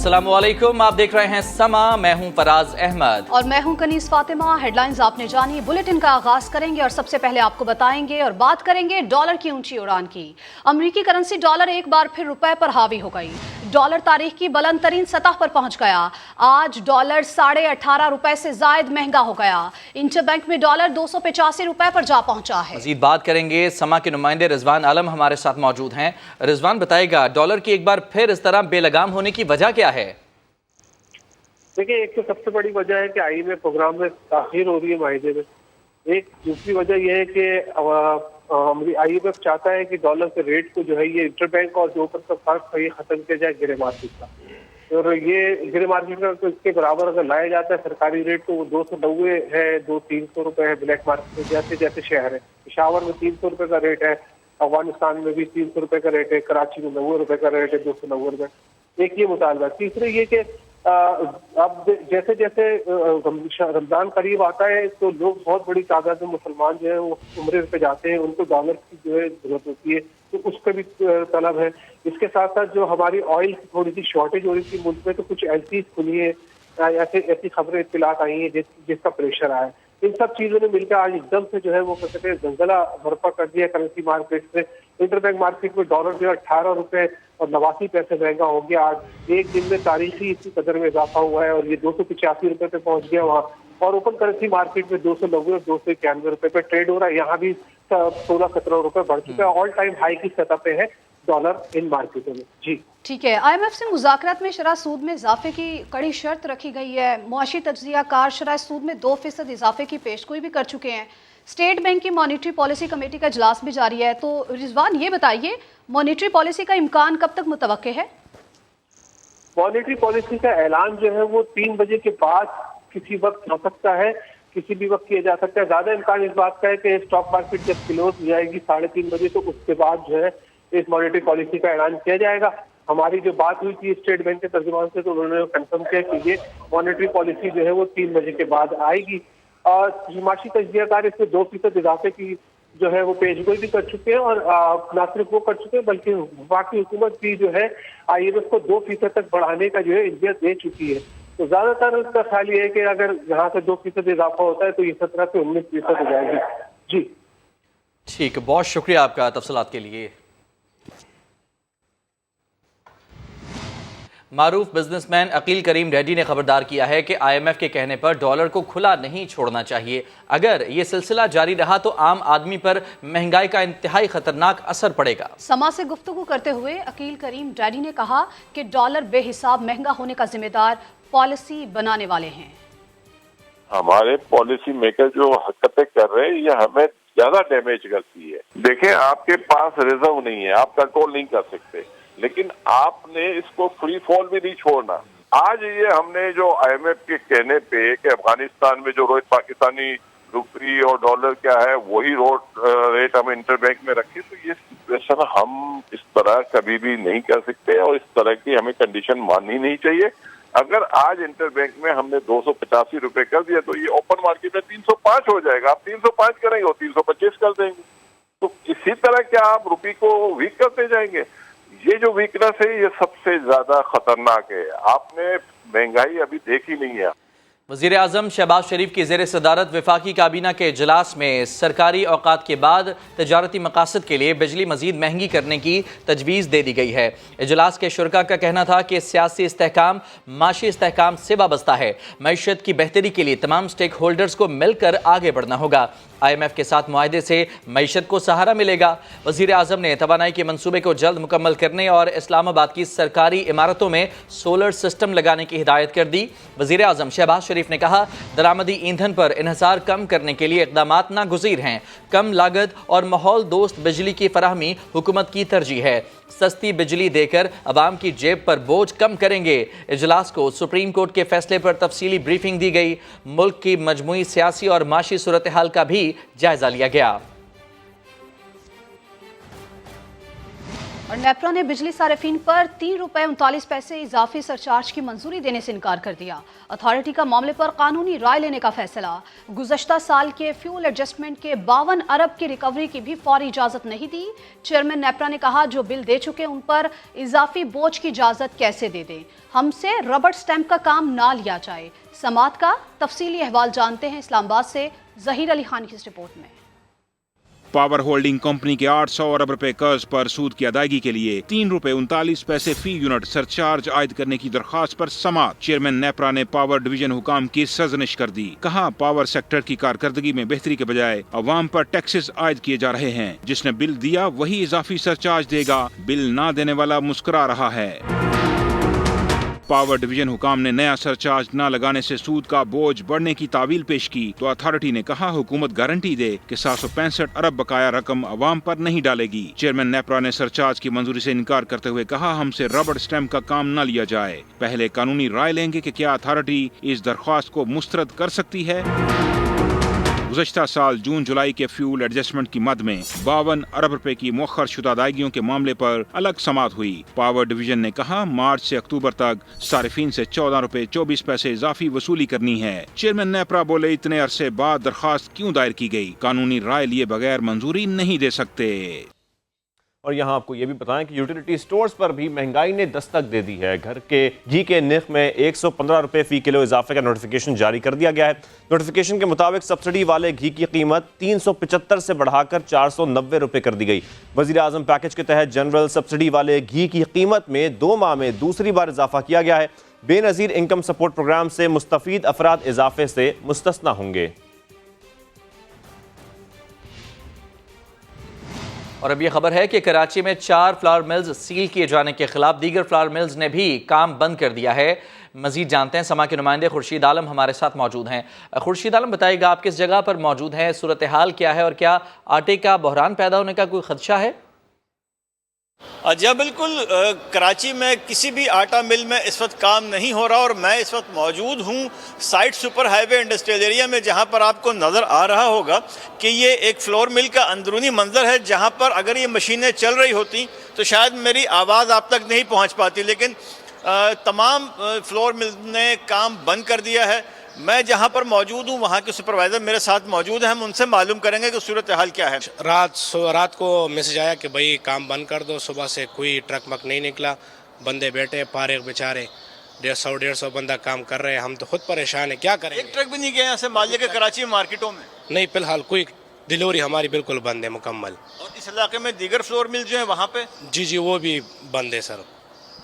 अस्सलाम वालेकुम, आप देख रहे हैं समा। मैं हूं फराज अहमद और मैं हूं कनीस फातिमा। हेडलाइंस आपने जानी। बुलेटिन का आगाज करेंगे और सबसे पहले आपको बताएंगे और बात करेंगे डॉलर की ऊंची उड़ान की। अमेरिकी करेंसी डॉलर एक बार फिर रुपए पर हावी हो गई। डॉलर तारीख की बुलंद तरीन सतह पर पहुंच गया। आज डॉलर 18.5 रुपए से जायद महंगा हो गया। इंटरबैंक में डॉलर 285 रुपए पर जा पहुंचा है। मजीद बात करेंगे। समा के नुमाइंदे रिजवान आलम हमारे साथ मौजूद हैं। रिजवान बताएगा, डॉलर की एक बार फिर इस तरह बेलगाम होने की वजह क्या है? देखिए, एक तो सबसे बड़ी वजह है कि आईएमएफ प्रोग्राम में ताखीर हो रही है माहिदे में। एक दूसरी वजह यह है कि आईएमएफ चाहता है कि डॉलर के रेट को जो है ये इंटरबैंक और जो ऊपर का फर्क है ये खत्म किया जाए गिरे मार्केट का। और ये गिरे मार्केट का तो इसके बराबर अगर लाया जाता है सरकारी रेट तो वो 290 है, 200-300 रुपए है ब्लैक मार्केट में। जैसे जैसे शहर है, पेशावर में 300 रुपए का रेट है, अफगानिस्तान में भी 300 रुपए का रेट है, कराची में 90 रुपए का रेट है, 290 रुपए। एक ये मुतालबा। तीसरे ये कि अब जैसे जैसे रमजान करीब आता है तो लोग बहुत बड़ी तादाद में मुसलमान जो है वो उम्रे पे जाते हैं, उनको डॉलर की जो है जरूरत होती है, तो उस पर भी तलब है। इसके साथ साथ जो हमारी ऑयल की थोड़ी सी शॉर्टेज हो रही थी मुल्क में, तो कुछ एलसीज खुली है, ऐसी खबरें इत्तलात आई हैं जिसका प्रेशर आया। इन सब चीजों ने मिलकर आज एकदम से जो है वो कहते हैं जंगला बर्पा कर दिया करेंसी मार्केट से। इंटरबैंक मार्केट में डॉलर जो है 18 रुपए और 89 पैसे महंगा हो गया। आज एक दिन में तारीखी इसी कदर में इजाफा हुआ है और ये 285 रुपए पे पहुंच गया वहाँ। और ओपन करेंसी मार्केट में 290 और 291 रुपए पे ट्रेड हो रहा है। यहाँ भी 16-17 रुपए बढ़ चुका है। ऑल टाइम हाई की सतह पे है डॉलर इन मार्केटों में। जी ठीक है। आईएमएफ से मुज़ाकरात में शरह सूद में इजाफे की कड़ी शर्त रखी गई है। मुआशी तज्ज़िया कार शरह सूद में 2% इजाफे की पेशगोई भी कर चुके हैं। स्टेट बैंक की मॉनिटरी पॉलिसी कमेटी का इजलास भी जारी है। तो रिजवान ये बताइए, मॉनिटरी पॉलिसी का इम्कान कब तक मुतवक्के है? मॉनिटरी पॉलिसी का ऐलान जो है वो 3 बजे के बाद किसी वक्त हो सकता है, किसी भी वक्त किया जा सकता है। ज्यादा इम्कान इस बात का है कि स्टॉक मार्केट जब क्लोज हो जाएगी 3:30 बजे तो उसके बाद जो है इस मॉनिटरी पॉलिसी का ऐलान किया जाएगा। हमारी जो बात हुई थी स्टेट बैंक के तर्जुमान से तो उन्होंने कंफर्म किया कि ये मॉनिटरी पॉलिसी जो है वो 3 बजे के बाद आएगी। और हिमाशी तज्जियाकार इसमें 2% इजाफे की जो है वो पेशगोई भी कर चुके हैं और न सिर्फ वो कर चुके हैं बल्कि बाकी हुकूमत भी जो है आईएमएफ को 2% तक बढ़ाने का जो है इंदिया दे चुकी है। तो ज्यादातर उसका ख्याल ये है कि अगर यहाँ से 2% इजाफा होता है तो ये 17 से 19% हो जाएगी। जी ठीक, बहुत शुक्रिया आपका तफसीलात के लिए। मारूफ बिजनेसमैन अकील करीम रेड्डी ने खबरदार किया है कि आईएमएफ के कहने पर डॉलर को खुला नहीं छोड़ना चाहिए। अगर ये सिलसिला जारी रहा तो आम आदमी पर महंगाई का इंतहाई खतरनाक असर पड़ेगा। समा से गुफ्तगू करते हुए अकील करीम रेड्डी ने कहा कि डॉलर बेहिसाब महंगा होने का जिम्मेदार पॉलिसी बनाने वाले हैं। हमारे पॉलिसी मेकर जो हरकतें कर रहे हैं ये हमें ज्यादा डैमेज करती है। देखें, आपके पास रिजर्व नहीं है, आप कंट्रोल नहीं कर सकते, लेकिन आपने इसको फ्री फॉल भी नहीं छोड़ना। आज ये हमने जो आईएमएफ के कहने पे कि अफगानिस्तान में जो रोज पाकिस्तानी रुपये और डॉलर क्या है वही रेट हम इंटरबैंक में रखे, तो ये सिचुएशन हम इस तरह कभी भी नहीं कर सकते और इस तरह की हमें कंडीशन माननी नहीं चाहिए। अगर आज इंटरबैंक में हमने 285 रुपए कर दिया तो ये ओपन मार्केट में 305 हो जाएगा। आप 305 करेंगे और 325 कर देंगे, तो इसी तरह क्या आप रुपये को वीक करते जाएंगे? ये जो वीकनेस है ये सबसे ज्यादा खतरनाक है। आपने महंगाई अभी देखी नहीं है। वज़ीर आज़म शहबाज शरीफ की ज़ेर सदारत वफाकी काबीना के इजलास में सरकारी औकात के बाद तजारती मकासद के लिए बिजली मज़ीद महंगी करने की तजवीज़ दे दी गई है। इजलास के शुरका का कहना था कि सियासी इस्तेहकाम माशी इस्तेहकाम से वाबस्ता है। मईशत की बेहतरी के लिए तमाम स्टेक होल्डर्स को मिलकर आगे बढ़ना होगा। आईएमएफ के साथ मुआहदे से मईशत को सहारा मिलेगा। वज़ीर आज़म ने तवानाई के मंसूबे को जल्द मुकम्मल करने और इस्लामाबाद की सरकारी इमारतों में सोलर सिस्टम लगाने की हिदायत कर दी। वज़ीर आज़म शहबाज शरीफ ने कहा, दरामदी ईंधन पर इन्हिसार कम करने के लिए इक़दामात नागुज़ीर हैं। कम लागत और माहौल दोस्त बिजली की फराहमी हुकूमत की तरजीह है। सस्ती बिजली देकर अवाम की जेब पर बोझ कम करेंगे। इजलास को सुप्रीम कोर्ट के फैसले पर तफसीली ब्रीफिंग दी गई। मुल्क की मजमूई सियासी और माशी सूरत हाल का भी जायजा लिया गया। और नेपरा ने बिजली सार्फिन पर ₹3.39 इजाफी सरचार्ज की मंजूरी देने से इनकार कर दिया। अथॉरिटी का मामले पर कानूनी राय लेने का फैसला। गुज़श्ता साल के फ्यूल एडजस्टमेंट के 52 अरब की रिकवरी की भी फौरी इजाजत नहीं दी। चेयरमैन नेपरा ने कहा, जो बिल दे चुके उन पर इजाफी बोझ की इजाजत कैसे दे दें, हमसे रबड़ स्टैंप का काम ना लिया जाए। समात का तफसीली अहवाल जानते हैं इस्लामाबाद से ज़हीर अली खान की इस रिपोर्ट में। पावर होल्डिंग कंपनी के 800 अरब रुपए कर्ज पर सूद की अदायगी के लिए ₹3.39 फी यूनिट सरचार्ज आयद करने की दरखास्त पर समात। चेयरमैन नेपरा ने पावर डिवीजन हुकाम की सरजनिश कर दी। कहा, पावर सेक्टर की कारकर्दगी में बेहतरी के बजाय अवाम पर टैक्सेस आयद किए जा रहे हैं। जिसने बिल दिया वही इजाफी सरचार्ज देगा, बिल ना देने वाला मुस्कुरा रहा है। पावर डिवीजन हुकाम ने नया सरचार्ज न लगाने से सूद का बोझ बढ़ने की तावील पेश की तो अथॉरिटी ने कहा, हुकूमत गारंटी दे कि 765 अरब बकाया रकम अवाम पर नहीं डालेगी। चेयरमैन नेपरा ने सरचार्ज की मंजूरी से इनकार करते हुए कहा, हमसे रबड़ स्टैंप का काम न लिया जाए, पहले कानूनी राय लेंगे कि क्या अथॉरिटी इस दरख्वास्त को मुस्तरद कर सकती है। गुज़श्ता साल जून जुलाई के फ्यूल एडजस्टमेंट की मद में 52 अरब रुपए की मुअख्खर शुदा अदायगियों के मामले पर अलग समात हुई। पावर डिवीजन ने कहा, मार्च से अक्टूबर तक सारिफीन से ₹14.24 इजाफी वसूली करनी है। चेयरमैन नेपरा बोले, इतने अरसे बाद दरखास्त क्यों दायर की गई, कानूनी राय लिए बगैर मंजूरी नहीं दे सकते। और यहाँ आपको ये भी बताएं कि यूटिलिटी स्टोर्स पर भी महंगाई ने दस्तक दे दी है। घर के घी के नर्ख में 115 रुपए फी किलो इजाफे का नोटिफिकेशन जारी कर दिया गया है। नोटिफिकेशन के मुताबिक सब्सिडी वाले घी की कीमत 375 से बढ़ाकर 490 रुपए कर दी गई। वजीर आजम पैकेज के तहत जनरल सब्सिडी वाले घी की कीमत में 2 माह में दूसरी बार इजाफा किया गया है। बेनज़ीर इनकम सपोर्ट प्रोग्राम से मुस्तफीद अफराद इजाफे से मुस्तस्ना होंगे। और अब ये खबर है कि कराची में 4 फ्लावर मिल्स सील किए जाने के खिलाफ दीगर फ्लावर मिल्स ने भी काम बंद कर दिया है। मजीद जानते हैं, समा के नुमाइंदे खुर्शीद आलम हमारे साथ मौजूद हैं। खुर्शीद आलम, बताइएगा आप किस जगह पर मौजूद हैं, सूरत हाल क्या है और क्या आटे का बहरान पैदा होने का कोई खदशा है? जी बिल्कुल, कराची में किसी भी आटा मिल में इस वक्त काम नहीं हो रहा और मैं इस वक्त मौजूद हूँ side super highway industrial area में, जहाँ पर आपको नज़र आ रहा होगा कि ये एक फ्लोर मिल का अंदरूनी मंजर है, जहाँ पर अगर ये मशीनें चल रही होती तो शायद मेरी आवाज़ आप तक नहीं पहुँच पाती, लेकिन तमाम फ्लोर मिल ने काम बंद कर दिया है। मैं जहां पर मौजूद हूं वहां के सुपरवाइजर मेरे साथ मौजूद हैं, हम उनसे मालूम करेंगे कि सूरत हाल क्या है। रात को मैसेज आया कि भाई काम बंद कर दो, सुबह से कोई ट्रक मक नहीं निकला, बंदे बैठे फारिग बेचारे, 150 बंदा काम कर रहे हैं, हम तो खुद परेशान है, क्या करें। एक ट्रक भी नहीं गया यहाँ से मालिया के कराची मार्केटों में? नहीं, फिलहाल कोई डिलीवरी हमारी बिल्कुल बंद है मुकम्मल। और इस इलाके में दीगर फ्लोर मिल जो है वहाँ पे? जी वो भी बंद है सर।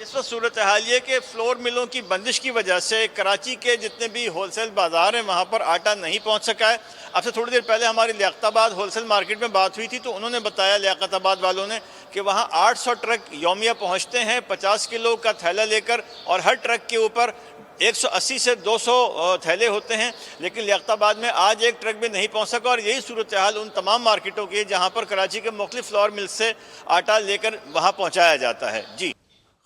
इस वक्त सूरत हाल ये कि फ्लोर मिलों की बंदिश की वजह से कराची के जितने भी होलसेल बाज़ार हैं वहाँ पर आटा नहीं पहुँच सका है। अब से थोड़ी देर पहले हमारी लियाकताबाद होलसेल मार्केट में बात हुई थी तो उन्होंने बताया, लियाकताबाद वालों ने, कि वहाँ 800 ट्रक यौमिया पहुँचते हैं 50 किलो का थैला लेकर, और हर ट्रक के ऊपर 180 से 200 थैले होते हैं, लेकिन लियाकताबाद में आज एक ट्रक भी नहीं पहुँच सका। और यही सूरत हाल उन तमाम मार्केटों की है जहाँ पर कराची के मुख्तलिफ फ्लोर मिल से आटा लेकर वहाँ पहुँचाया जाता है। जी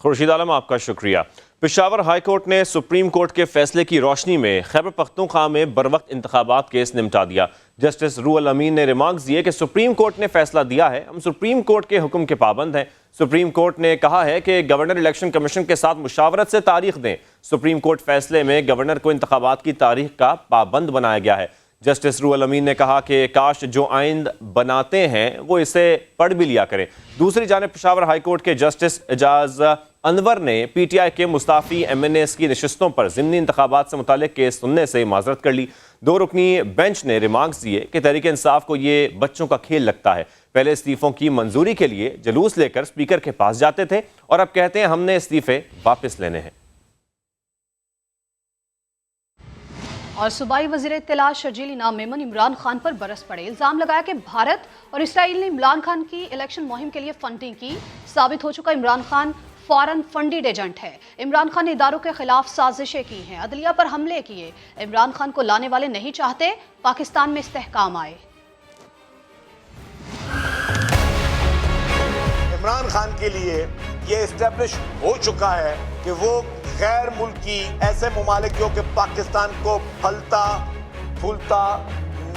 खुर्शीद आलम, आपका शुक्रिया। पेशावर हाई कोर्ट ने सुप्रीम कोर्ट के फैसले की रोशनी में खैबर पख्तूनख्वा में बरवक्त इंतखाबात केस निपटा दिया। जस्टिस रूहुल अमीन ने रिमार्क्स दिए कि सुप्रीम कोर्ट ने फैसला दिया है, हम सुप्रीम कोर्ट के हुक्म के पाबंद हैं। सुप्रीम कोर्ट ने कहा है कि गवर्नर इलेक्शन कमीशन के साथ मुशावरत से तारीख दें। सुप्रीम कोर्ट फैसले में गवर्नर को इंतखाबात की तारीख का पाबंद बनाया गया है। जस्टिस रूहुल अमीन ने कहा कि काश जो आइन बनाते हैं वो इसे पढ़ भी लिया करें। दूसरी जानिब पेशावर हाई कोर्ट के जस्टिस एजाज अनवर ने पीटीआई के मुस्ताफी एमएनएस की नशिस्तों पर ज़िमनी इंतखाबात से मुतालिक केस सुनने से माजरत कर ली। 2 रुकनी बेंच ने रिमार्क्स दिए कि तहरीक इंसाफ को ये बच्चों का खेल लगता है। पहले इस्तीफों की मंजूरी के लिए जुलूस लेकर स्पीकर के पास जाते थे और अब कहते हैं हमने इस्तीफे वापस लेने हैं। और सूबाई वज़ीर इत्तला शर्जील इनाम मेमन इमरान खान पर बरस पड़े। इल्ज़ाम लगाया कि भारत और इसराइल ने इमरान खान की इलेक्शन मुहिम के लिए फंडिंग की। साबित हो चुका Imran Khan foreign funded agent है। इमरान खान ने इदारों के खिलाफ साजिशें की हैं, अदलिया पर हमले किए। इमरान खान को लाने वाले नहीं चाहते पाकिस्तान में इस्तेहकाम आए। इमरान खान के लिए ये एस्टेब्लिश हो चुका है कि वो गैर मुल्की ऐसे ममालिक जो कि पाकिस्तान को फलता फूलता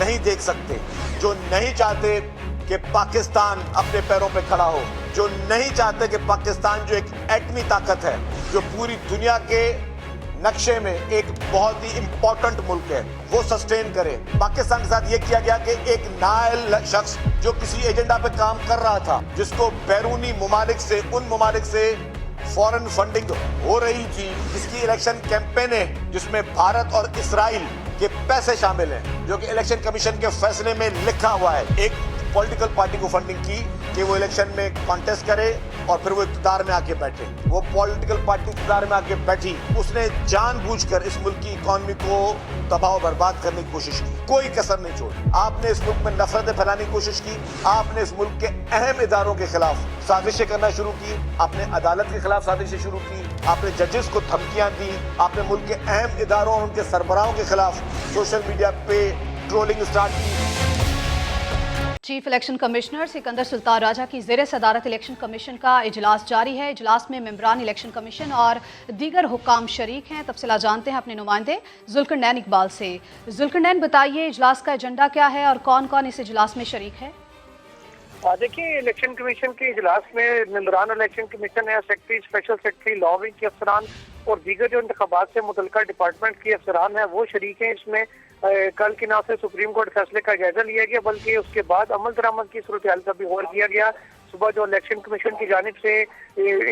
नहीं देख सकते, जो नहीं चाहते कि पाकिस्तान अपने पैरों पे खड़ा हो, जो नहीं चाहते कि पाकिस्तान जो एक एटमी ताकत है, जो पूरी दुनिया के नक्शे में एक बहुत ही इंपॉर्टेंट मुल्क है, वो सस्टेन करे। पाकिस्तान के साथ ये किया गया कि एक नाअहल शख्स जो किसी एजेंडा पे काम कर रहा था, जिसको बैरूनी ममालिक से, उन ममालिक से फॉरेन फंडिंग हो रही थी, जिसकी इलेक्शन कैंपेन है जिसमें भारत और इस्राइल के पैसे शामिल हैं, जो कि इलेक्शन कमीशन के फैसले में लिखा हुआ है। एक पॉलिटिकल पार्टी को फंडिंग की कि वो इलेक्शन में कॉन्टेस्ट करे और फिर वो इक़्तिदार में आके बैठे। वो पॉलिटिकल पार्टी इक़्तिदार में आके बैठी, उसने जानबूझकर इस मुल्क की इकॉनमी को तबाह और बर्बाद करने की कोशिश की, कोई कसर नहीं छोड़ी। आपने इस मुल्क में नफरतें फैलाने की कोशिश की, आपने इस मुल्क के अहम इदारों के खिलाफ साजिशें करना शुरू की, आपने अदालत के खिलाफ साजिशें शुरू की, आपने जजेस को धमकियां दी, आपने मुल्क के अहम इदारों और उनके सरबराहों के खिलाफ सोशल मीडिया पे ट्रोलिंग स्टार्ट की। Chief election commissioner Sikandar Sultan Raja की ज़ेर सदारत इलेक्शन कमीशन का इजलास जारी है। इजलास में मेंबरान इलेक्शन कमीशन और दीगर हुक्काम शरीक हैं। तफसीलात जानते हैं अपने नुमाइंदे जुल्करनैन इकबाल से। जुल्करनैन, बताइए इजलास का एजेंडा क्या है और कौन कौन इस इजलास में शरीक है? देखिए, इलेक्शन कमीशन के इजलास में मेंबरान इलेक्शन कमीशन है, secretary, special secretary, law wing के अफसरान और दीगर जो इंतखाबात से मुतल्लिका डिपार्टमेंट के अफसरान हैं वो शरीक हैं। इसमें कल के ना से सुप्रीम कोर्ट फैसले का जायजा लिया गया, बल्कि उसके बाद अमल दरामद की सूरत हाल का भी गौर किया गया। सुबह जो इलेक्शन कमीशन की जानिब से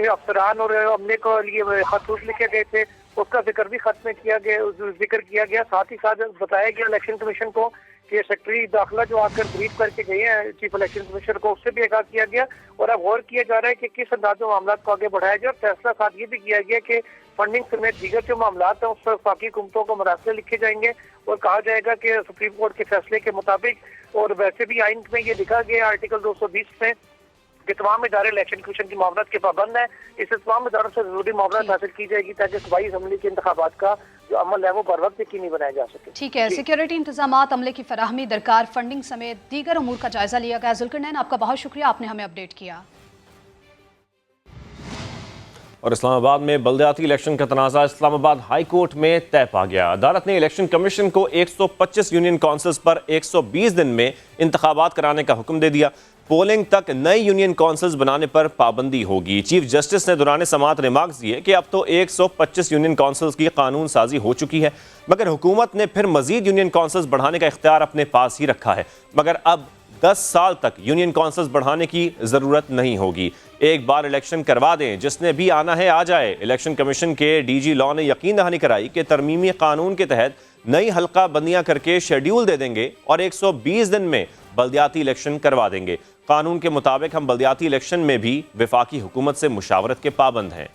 अफसरान और अमले को लिए खतूत लिखे गए थे, उसका जिक्र भी खत में जिक्र किया गया। साथ ही साथ बताया गया इलेक्शन कमीशन को कि सेक्रेटरी दाखिला जो आकर ब्रीफ करके गए हैं चीफ इलेक्शन कमिश्नर को, उससे भी आगाह किया गया और अब गौर किया जा रहा है कि किस अंदाज में मामला को आगे बढ़ाया जाए। और फैसला साथ ये भी किया गया कि फंडिंग समेत दीगर जो मामला हैं उस पर बाकी हुकूमतों को मरासले लिखे जाएंगे और कहा जाएगा कि सुप्रीम कोर्ट के फैसले के मुताबिक, और वैसे भी आइन में ये लिखा गया आर्टिकल 220 में कि तमाम इदारे इलेक्शन कमीशन की मामलात के पाबंद है। इससे तमाम इदारों से जरूरी मामलात हासिल की जाएगी ताकि सूबाई असम्बली के इंतखाबात का जो अमल है वो बर वक्त यकीनी बनाया जा सके। ठीक है, सिक्योरिटी इंतजामात, अमले की फराहमी, दरकार फंडिंग समेत दीगर अमूर का जायजा लिया गया। जुल्करनैन, आपका बहुत शुक्रिया, आपने हमें अपडेट किया। और इस्लामाबाद में बल्दियाती इलेक्शन का तनाज़ा इस्लामाबाद हाई कोर्ट में तय पा गया। अदालत ने इलेक्शन कमीशन को 125 यूनियन काउंसिल्स पर 120 दिन में इंतखाबात कराने का हुक्म दे दिया। पोलिंग तक नई यूनियन काउंसिल्स बनाने पर पाबंदी होगी। चीफ जस्टिस ने दौरान समाअत रिमार्क्स दिए कि अब तो 125 यूनियन काउंसिल्स की कानून साजी हो चुकी है, मगर हुकूमत ने फिर मजीद यूनियन काउंसिल्स बढ़ाने का इख्तियार अपने पास ही रखा है। मगर अब 10 साल तक यूनियन काउंसिल्स बढ़ाने की ज़रूरत नहीं होगी। एक बार इलेक्शन करवा दें, जिसने भी आना है आ जाए। इलेक्शन कमीशन के डीजी लॉ ने यकीन दहानी कराई कि तरमीमी कानून के तहत नई हल्का बंदियां करके शेड्यूल दे देंगे और 120 दिन में बल्दियाती इलेक्शन करवा देंगे। कानून के मुताबिक हम बल्दियाती इलेक्शन में भी वफाकी हुकूमत से मुशावरत के पाबंद हैं।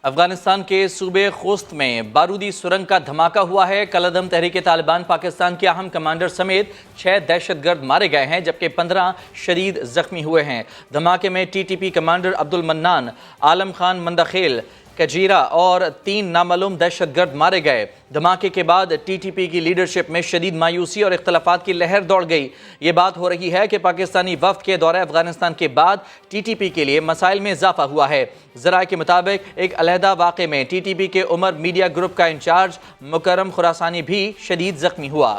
अफगानिस्तान के सूबे खुस्त में बारूदी सुरंग का धमाका हुआ है। कलअदम तहरीक तालिबान पाकिस्तान के अहम कमांडर समेत 6 दहशतगर्द मारे गए हैं, जबकि 15 शदीद जख्मी हुए हैं। धमाके में TTP कमांडर अब्दुल मन्नान, आलम खान मंदाखेल, कजीरा और 3 नामालूम दहशतगर्द मारे गए। धमाके के बाद TTP की लीडरशिप में शदीद मायूसी और इख्तलाफात की लहर दौड़ गई। ये बात हो रही है कि पाकिस्तानी वफ्द के दौरे अफगानिस्तान के बाद TTP के लिए मसाइल में इजाफा हुआ है। ज़राए के मुताबिक एक अलहदा वाक़े में TTP के उमर मीडिया ग्रुप का इंचार्ज मुकर्रम खुरासानी भी शदीद जख्मी हुआ।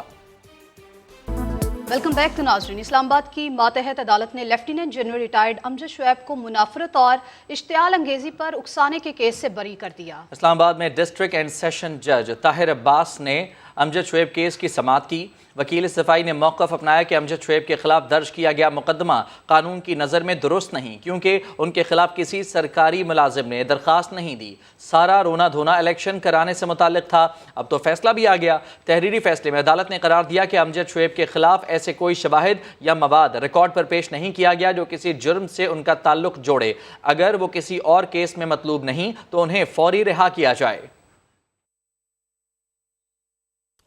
वेलकम बैक तो नाज़रीन, इस्लामाबाद की मातहत अदालत ने lieutenant general retired Amjad Shoaib को मुनाफरत और इश्तियाल अंगेजी पर उकसाने के केस से बरी कर दिया। इस्लामाबाद में डिस्ट्रिक्ट एंड सेशन जज ताहिर अब्बास ने अमजद शुएब केस की समाअत की। वकील सफाई ने मौक़िफ़ अपनाया कि अमजद शुएब के खिलाफ दर्ज किया गया मुकदमा कानून की नज़र में दुरुस्त नहीं, क्योंकि उनके खिलाफ किसी सरकारी मुलाजिम ने दरख्वास्त नहीं दी। सारा रोना धोना इलेक्शन कराने से मुताल्लिक था। अब तो फैसला भी आ गया। तहरीरी फैसले में अदालत ने करार दिया कि अमजद शुएब के खिलाफ ऐसे कोई शवाहिद या मवाद रिकॉर्ड पर पेश नहीं किया गया जो किसी जुर्म से उनका ताल्लुक जोड़े। अगर वो किसी और केस में मतलूब नहीं तो उन्हें फौरी रिहा किया जाए।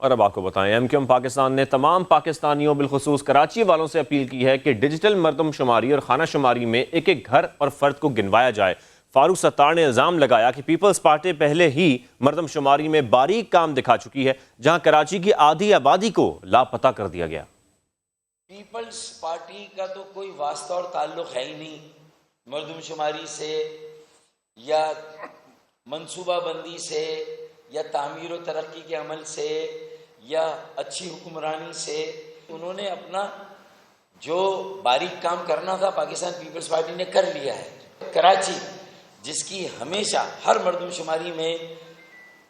और अब आपको बताएं, MQM पाकिस्तान ने तमाम पाकिस्तानियों बिलखुसूस कराची वालों से अपील की है कि डिजिटल मरदमशुमारी और खाना शुमारी में एक एक घर और फर्द को गिनवाया जाए। फारूक सत्तार ने इल्ज़ाम लगाया कि पीपल्स पार्टी पहले ही मरदमशुमारी में बारीक काम दिखा चुकी है, जहां कराची की आधी आबादी को लापता कर दिया गया। पीपल्स पार्टी का तो कोई वास्ता और ताल्लुक है ही नहीं मरदमशुमारी से या मनसूबाबंदी से या तामीर व तरक्की के अमल से या अच्छी हुक्मरानी से। उन्होंने अपना जो बारीक काम करना था पाकिस्तान पीपल्स पार्टी ने कर लिया है। कराची जिसकी हमेशा हर मर्दमशुमारी में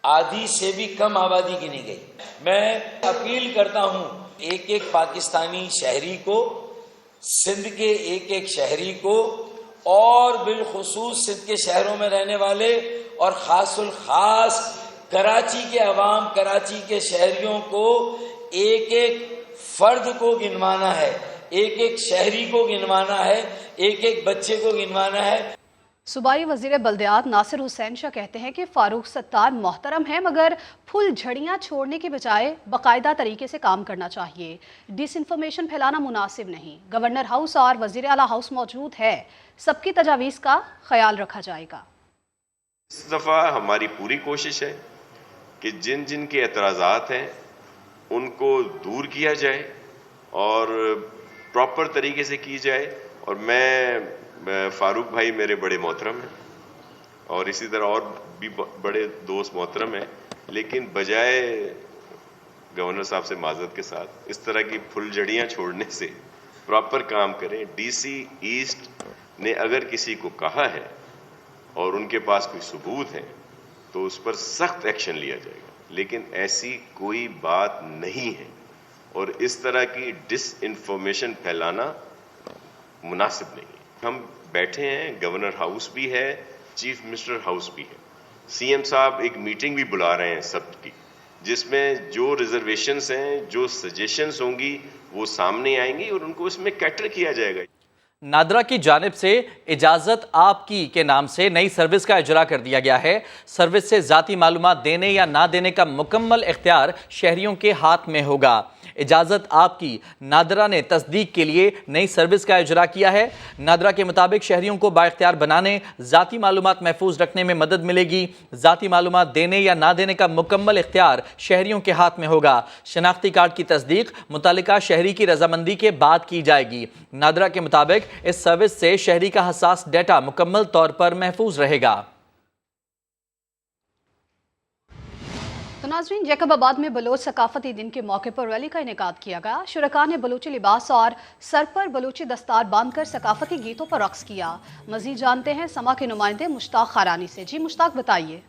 आधी से भी कम आबादी गिनी गई, मैं अपील करता हूँ एक एक पाकिस्तानी शहरी को, सिंध के एक एक शहरी को, और बिलखुसूस सिंध के शहरों में रहने वाले और खासुल खास कराची के अवाम, कराची के शहरियों को, एक एक फर्द को गिनवाना है, एक एक शहरी को गिनवाना है, एक एक बच्चे को गिनवाना है। सूबाई वजीर बल्दियात नासिर हुसैन शाह कहते हैं कि फारूक सत्तार मोहतरम है, मगर फुल झड़ियाँ छोड़ने के बजाय बाकायदा तरीके से काम करना चाहिए। डिसइंफॉर्मेशन फैलाना मुनासिब नहीं। गवर्नर हाउस और वजीर आला हाउस मौजूद है, सबकी तजावीज़ का ख्याल रखा जाएगा। इस दफ़ा हमारी पूरी कोशिश है कि जिन जिन के एतराज़ात हैं उनको दूर किया जाए और प्रॉपर तरीके से की जाए। और मैं फारूक भाई मेरे बड़े मोहतरम हैं और इसी तरह और भी बड़े दोस्त मोहतरम हैं, लेकिन बजाय गवर्नर साहब से माजरत के साथ इस तरह की फुलझड़ियाँ छोड़ने से प्रॉपर काम करें। डीसी ईस्ट ने अगर किसी को कहा है और उनके पास कोई सबूत है तो उस पर सख्त एक्शन लिया जाएगा, लेकिन ऐसी कोई बात नहीं है और इस तरह की डिसइंफॉर्मेशन फैलाना मुनासिब नहीं है। हम बैठे हैं, गवर्नर हाउस भी है, चीफ मिनिस्टर हाउस भी है, सीएम साहब एक मीटिंग भी बुला रहे हैं सबकी, जिसमें जो रिजर्वेशंस हैं, जो सजेशंस होंगी वो सामने आएंगी और उनको इसमें कैटर किया जाएगा। नादरा की जानिब से इजाज़त आपकी के नाम से नई सर्विस का इजरा कर दिया गया है। सर्विस से ज़ाती मालूमात देने या ना देने का मुकम्मल इख्तियार शहरियों के हाथ में होगा। इजाज़त आपकी नादरा ने तस्दीक के लिए नई सर्विस का इजरा किया है। नादरा के मुताबिक शहरियों को बाइख्तियार बनाने, ज़ाती मालूमात महफूज रखने में मदद मिलेगी। ज़ाती मालूमात देने या ना देने का मुकम्मल इख्तियार शहरियों के हाथ में होगा। शनाख्ती कार्ड की तस्दीक मुतालिका शहरी की रजामंदी के बाद की जाएगी। नादरा के मुताबिक इस सर्विस से शहरी का हसास डेटा मुकम्मल तौर पर महफूज रहेगा। तो नाज़रीन, जैकबाबाद में बलोच सकाफती दिन के मौके पर रैली का इनेकाद किया गया। शुरका ने बलूची लिबास और सर पर बलूची दस्तार बांधकर सकाफती गीतों पर रक्स किया। मज़ीद जानते हैं समा के नुमाइंदे मुश्ताक खारानी से। जी मुश्ताक, बताइए।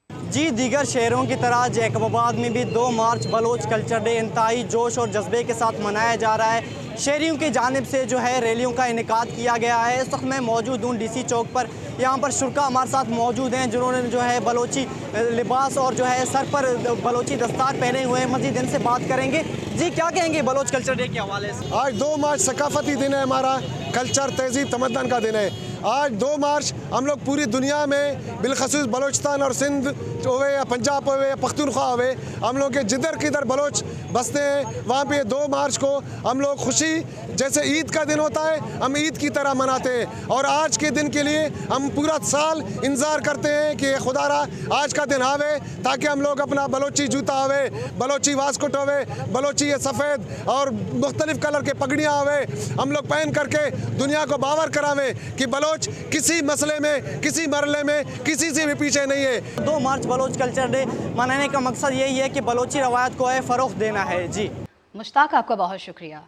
जी, दीगर शहरों की तरह जैकबाबाद में भी 2 मार्च बलोच कल्चर डे इंतहाई जोश और जज्बे के साथ मनाया जा रहा है। शहरियों की जानिब से जो है रैलियों का इनेकाद किया गया है। इस वक्त मैं मौजूद हूँ डीसी चौक पर। यहाँ पर शुरका हमारे साथ मौजूद हैं जिन्होंने जो है बलोची लिबास और जो है सर पर बलोची दस्तार पहने हुए हैं। मज़ीद इनसे बात करेंगे। जी, क्या कहेंगे बलोच कल्चर डे के हवाले से? आज 2 मार्च सकाफती दिन है, हमारा कल्चर तहजीब तमद्दन का दिन है। आज 2 मार्च हम लोग पूरी दुनिया में बिलखसूस बलोचिस्तान और सिंध होवे या पंजाब होवे या पख्तूनख्वा होवे, हम लोग के जिधर किधर बलोच बसते हैं वहाँ पे 2 मार्च को हम लोग खुशी, जैसे ईद का दिन होता है, हम ईद की तरह मनाते हैं। और आज के दिन के लिए हम पूरा साल इंतज़ार करते हैं कि खुदारा आज का दिन आवे ताकि हम लोग अपना बलोची जूता होवे, बलोची वास्कोट होवे, बलोची ये सफ़ेद और मुख्तलिफ कलर के पगड़ियाँ होवे, हम लोग पहन करके दुनिया को बावर करावें कि बलोच किसी मसले में, किसी मरले में किसी से भी पीछे नहीं है। 2 मार्च बलोच कल्चर डे मनाने का मकसद यही है कि बलोची रवायत को फ़रोग़ देना है। जी मुश्ताक, आपका बहुत शुक्रिया।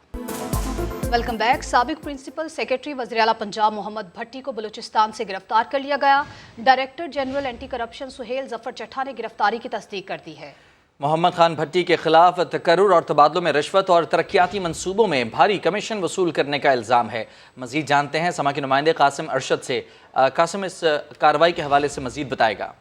Welcome back. साबिक प्रिंसिपल सेक्रेटरी वज़ीर आला पंजाब मोहम्मद भट्टी को बलूचिस्तान से गिरफ्तार कर लिया गया। Director general anti corruption Suhail Zafar Chattha ने गिरफ्तारी की तस्दीक कर दी है। मोहम्मद खान भट्टी के खिलाफ तकर्रुर और तबादलों में रिश्वत और तरक्याती मंसूबों में भारी कमीशन वसूल करने का इल्ज़ाम है। मज़ीद जानते हैं समा के नुमाइंदे कासिम अरशद से। कासिम, इस कार्रवाई के हवाले से मज़ीद बताएगा।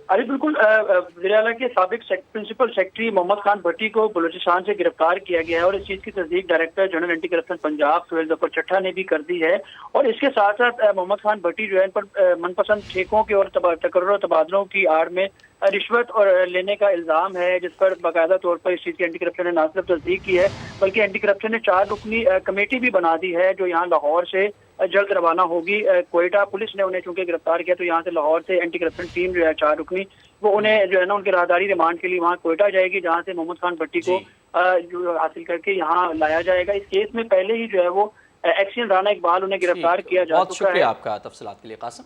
अरे बिल्कुल, वज़ीर आला के साबिक प्रिंसिपल सेक्रेटरी मोहम्मद खान भट्टी को बलूचिस्तान से गिरफ्तार किया गया है और इस चीज़ की तस्दीक director general anti corruption Punjab Suhail Zafar Chattha ने भी कर दी है। और इसके साथ साथ मोहम्मद खान भट्टी जो है इन पर मनपसंद ठेकों के और तकर्रुर तबादलों की आड़ में रिश्वत और लेने का इल्ज़ाम है, जिस पर बाकायदा तौर पर इस चीज़ की एंटी करप्शन ने न सिर्फ तस्दीक की है बल्कि एंटी करप्शन ने 4 रुकनी कमेटी भी बना दी है जो यहाँ लाहौर से जल्द रवाना होगी। कोयटा पुलिस ने उन्हें चूंकि गिरफ्तार किया तो यहाँ से लाहौर से एंटी करप्शन टीम जो है 4 रुकनी वो उन्हें जो है ना उनके राहदारी रिमांड के लिए वहाँ कोयटा जाएगी, जहाँ से मोहम्मद खान भट्टी को जो हासिल करके यहाँ लाया जाएगा। इस केस में पहले ही जो है वो एक्शन राना इकबाल उन्हें गिरफ्तार किया जा चुका है। बहुत शुक्रिया आपका तफसीलात के लिए कासिम।